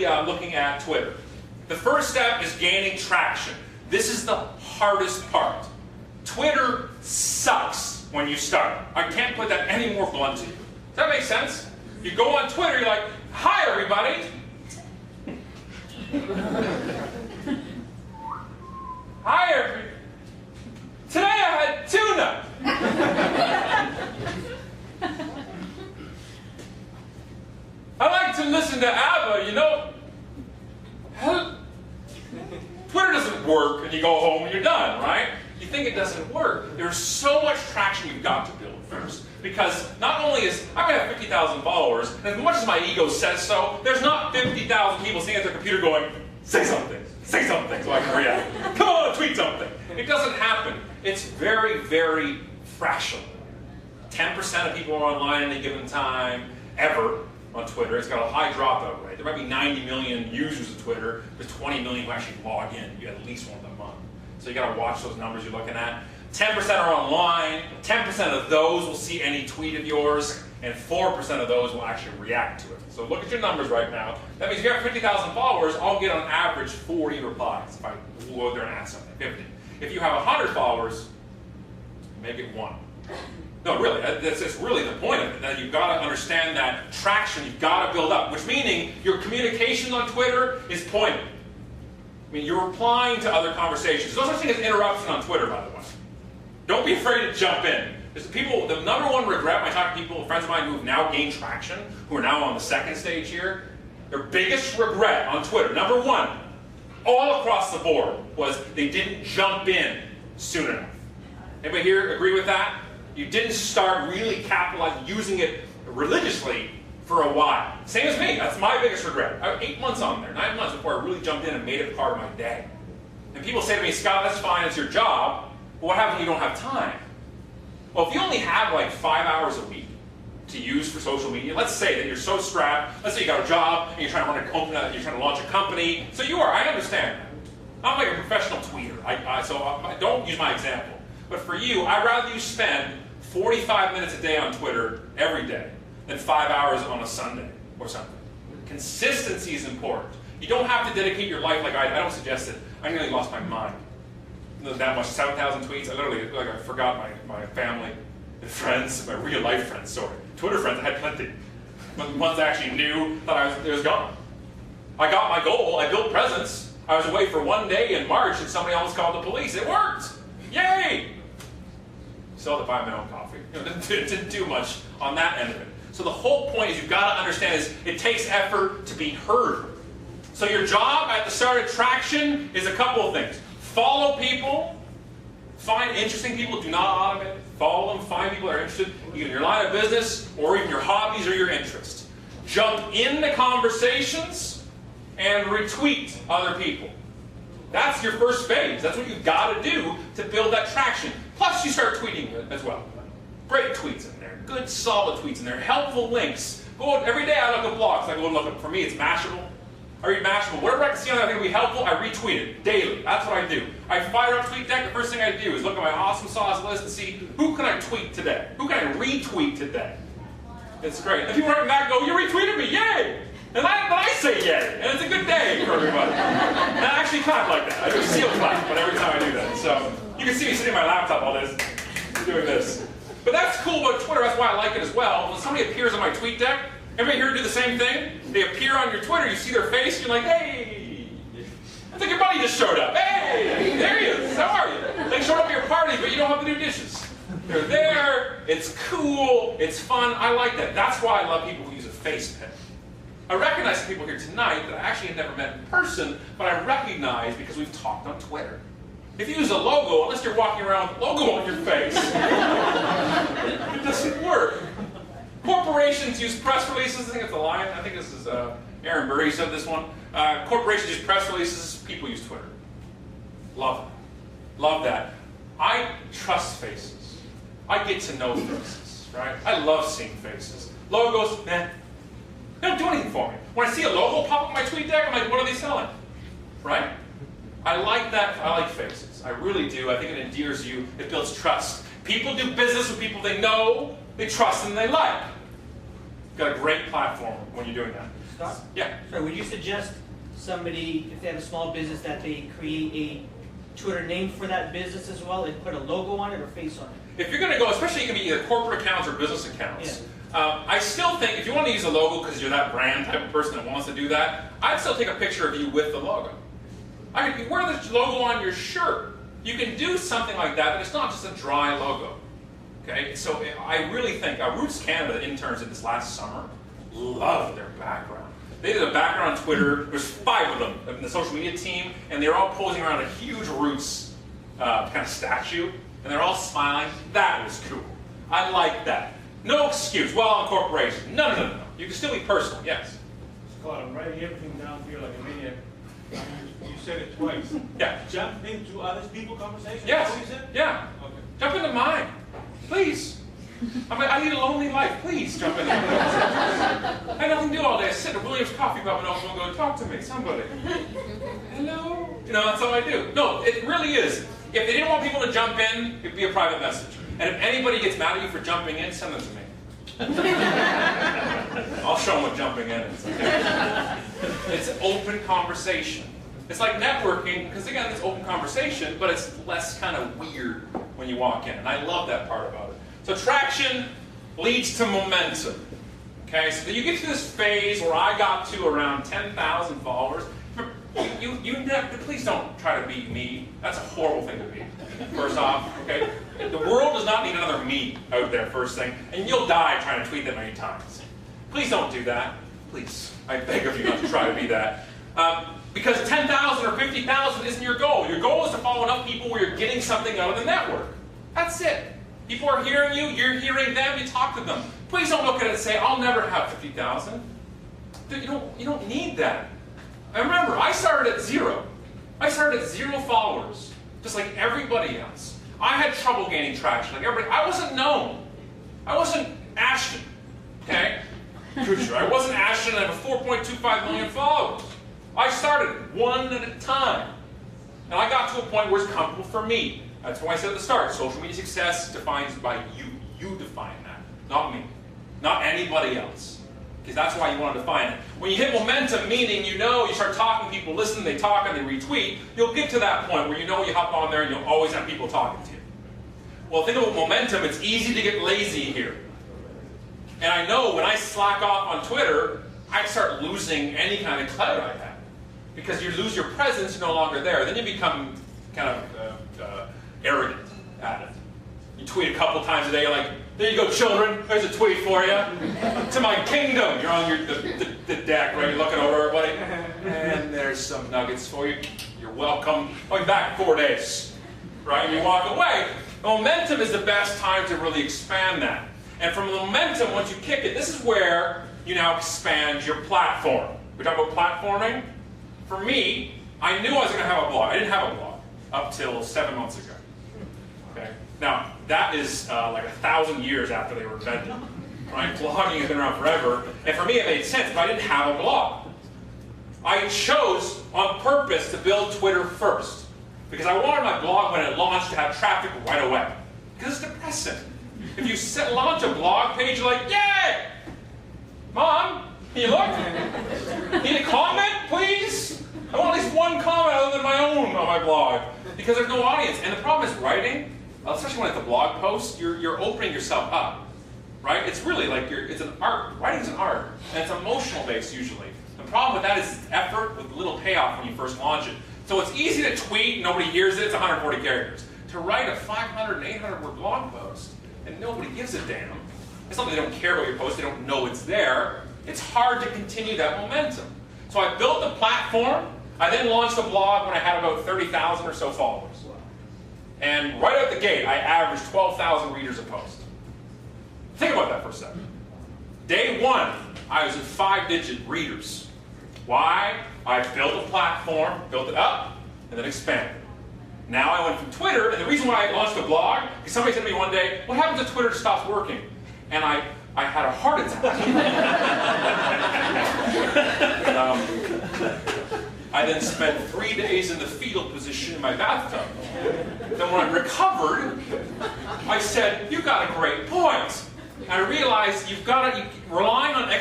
looking at Twitter. The first step is gaining traction. This is the hardest part. Twitter sucks when you start. I can't put that any more bluntly. Does that make sense? You go on Twitter, you're like, hi everybody. Hi everybody. Today I had tuna. I like to listen to ABBA, you know. Twitter doesn't work and you go home and you're done, right? You think it doesn't work. There's so much traction you've got to build first. Because not only is, I might have 50,000 followers, and as much as my ego says so, there's not 50,000 people sitting at their computer going, say something so I can react. Come on, tweet something. It doesn't happen. It's very, very fractional. 10% of people are online at any given time, ever, on Twitter. It's got a high dropout rate. There might be 90 million users of Twitter. There's 20 million who actually log in. You at least one of them a month. So you got to watch those numbers you're looking at. 10% are online. 10% of those will see any tweet of yours, and 4% of those will actually react to it. So look at your numbers right now. That means if you have 50,000 followers, I'll get on average 40 replies if I go out there and ask something. 50. If you have 100 followers, you may get one. No, really, that's really the point of it, that you've got to understand that traction you've got to build up, which meaning your communication on Twitter is pointed. I mean, you're replying to other conversations. There's no such thing as interruption on Twitter, by the way. Don't be afraid to jump in. The number one regret when I talk to people, friends of mine who have now gained traction, who are now on the second stage here, their biggest regret on Twitter, number one, all across the board, was they didn't jump in soon enough. Anybody here agree with that? You didn't start really capitalizing, using it religiously for a while. Same as me. That's my biggest regret. I was 8 months on there, 9 months before I really jumped in and made it part of my day. And people say to me, Scott, that's fine, it's your job, but what happens when you don't have time? Well, if you only have like 5 hours a week to use for social media, let's say that you're so strapped, let's say you got a job and you're trying to you're trying to launch a company. So you are, I understand that. I'm like a professional tweeter, so I don't use my example. But for you, I'd rather you spend 45 minutes a day on Twitter every day than 5 hours on a Sunday or something. Consistency is important. You don't have to dedicate your life like I don't suggest it. I nearly lost my mind. That much, 7,000 tweets. I literally, I forgot my family and friends, my real life friends, sorry. Twitter friends, I had plenty. But the ones I actually knew, thought it was gone. I got my goal, I built presence. I was away for 1 day in March and somebody almost called the police. It worked! Yay! Still had to buy my own coffee. It didn't do much on that end of it. So the whole point is you've got to understand is it takes effort to be heard. So your job at the start of traction is a couple of things. Follow people, find interesting people, do not automate. Follow them, find people that are interested, either in your line of business or even your hobbies or your interests. Jump into conversations and retweet other people. That's your first phase. That's what you've got to do to build that traction. Plus, you start tweeting as well. Great tweets in there. Good, solid tweets in there. Helpful links. Every day I look at blogs. I go and look at, for me, it's Mashable. I read Mashable. Whatever I can see on that I think will be helpful, I retweet it daily. That's what I do. I fire up TweetDeck. The first thing I do is look at my awesome sauce list and see who can I tweet today? Who can I retweet today? It's great. And people write back and go, you retweeted me, yay! And I say yay, and it's a good day for everybody. And I actually clap like that. I do a seal clap, but every time I do that. So you can see me sitting at my laptop all this, doing this. But that's cool about Twitter. That's why I like it as well. When somebody appears on my TweetDeck, everybody here do the same thing? They appear on your Twitter, you see their face, you're like, hey! I think your buddy just showed up. Hey! There he is. How are you? They showed up at your party, but you don't have to do dishes. They're there, it's cool, it's fun. I like that. That's why I love people who use a face pic. I recognize some people here tonight that I actually have never met in person, but I recognize because we've talked on Twitter. If you use a logo, unless you're walking around with a logo on your face, it doesn't work. Corporations use press releases. I think it's a line. I think this is Aaron Burry said this one. Corporations use press releases. People use Twitter. Love it. Love that. I trust faces. I get to know faces, right? I love seeing faces. Logos, they don't do anything for me. When I see a logo pop up on my TweetDeck, I'm like, what are they selling? Right? I like that. I like faces. I really do. I think it endears you. It builds trust. People do business with people they know, they trust, and they like. You've got a great platform when you're doing that. Scott? Yeah. Sorry, would you suggest somebody, if they have a small business, that they create a Twitter name for that business as well and put a logo on it or face on it? If you're going to go, especially it can be either corporate accounts or business accounts. Yeah. I still think if you want to use a logo because you're that brand type of person that wants to do that, I'd still take a picture of you with the logo. I mean, you wear the logo on your shirt. You can do something like that, but it's not just a dry logo. Okay, so I really think Roots Canada interns did this last summer. Loved their background. They did a background on Twitter. There's 5 of them in the social media team, and they're all posing around a huge Roots kind of statue, and they're all smiling. That was cool. I like that. No excuse. Well, I'm a corporation. No. You can still be personal. Yes. Scott, I'm writing everything down here like a maniac. You said it twice. Yeah. Jump into other people's conversations? Yes. Is that what you said? Yeah. Okay. Jump into mine. Please. I mean, I lead a lonely life. Please jump into mine. I have nothing to do all day. I sit at Williams Coffee Cup and no one will go talk to me. Somebody. Hello? You know, that's all I do. No, it really is. If they didn't want people to jump in, it'd be a private message. And if anybody gets mad at you for jumping in, send them to me. I'll show them what jumping in is. Okay? It's an open conversation. It's like networking, because again, it's open conversation, but it's less kind of weird when you walk in. And I love that part about it. So traction leads to momentum. Okay, so you get to this phase where I got to around 10,000 followers. You never, please don't try to beat me. That's a horrible thing to be. First off, okay? The world does not need another me out there, first thing. And you'll die trying to tweet that many times. Please don't do that. Please. I beg of you not to try to be that. Because 10,000 or 50,000 isn't your goal. Your goal is to follow enough people where you're getting something out of the network. That's it. People are hearing you, you're hearing them, you talk to them. Please don't look at it and say, I'll never have 50,000. You don't need that. I remember, I started at 0. I started at 0 followers, just like everybody else. I had trouble gaining traction, like everybody. I wasn't known. I wasn't Ashton, okay? I wasn't Ashton, and I have 4.25 million followers. I started one at a time. And I got to a point where it's comfortable for me. That's why I said at the start, social media success defines by you. You define that, not me. Not anybody else. Because that's why you want to define it. When you hit momentum, meaning you start talking, people listen, they talk, and they retweet, you'll get to that point where you hop on there and you'll always have people talking to you. Well, think about momentum, it's easy to get lazy here. And I know when I slack off on Twitter, I start losing any kind of clout I have. Because you lose your presence, you're no longer there. Then you become kind of arrogant at it. You tweet a couple times a day, you're like, there you go, children, there's a tweet for you. To my kingdom. You're on the deck, right? You're looking over everybody. And there's some nuggets for you. You're welcome. I'll be back in 4 days. Right? And you walk away. Momentum is the best time to really expand that. And from momentum, once you kick it, this is where you now expand your platform. We talk about platforming. For me, I knew I was going to have a blog. I didn't have a blog up till 7 months ago. Okay? Now, that is like 1,000 years after they were invented. Right? Blogging has been around forever. And for me, it made sense, but I didn't have a blog. I chose on purpose to build Twitter first. Because I wanted my blog when it launched to have traffic right away. Because it's depressing. If you launch a blog page, you're like, yay! Mom, can you look? Need a comment, please? I want at least one comment other than my own on my blog. Because there's no audience. And the problem is writing, especially when it's a blog post, you're opening yourself up. Right? It's really like it's an art. Writing's an art. And it's emotional based usually. The problem with that is effort with little payoff when you first launch it. So it's easy to tweet, nobody hears it, it's 140 characters. To write a 500 and 800 word blog post, and nobody gives a damn. It's not that they don't care about your post, they don't know it's there. It's hard to continue that momentum. So I built the platform. I then launched the blog when I had about 30,000 or so followers. And right out the gate, I averaged 12,000 readers a post. Think about that for a second. Day one, I was at 5-digit readers. Why? I built a platform, built it up, and then expanded. Now I went from Twitter, and the reason why I launched a blog, because somebody said to me one day, what happens if Twitter stops working? And I had a heart attack. I then spent 3 days in the fetal position in my bathtub. Then when I recovered, I said, you got a great point. And I realized relying on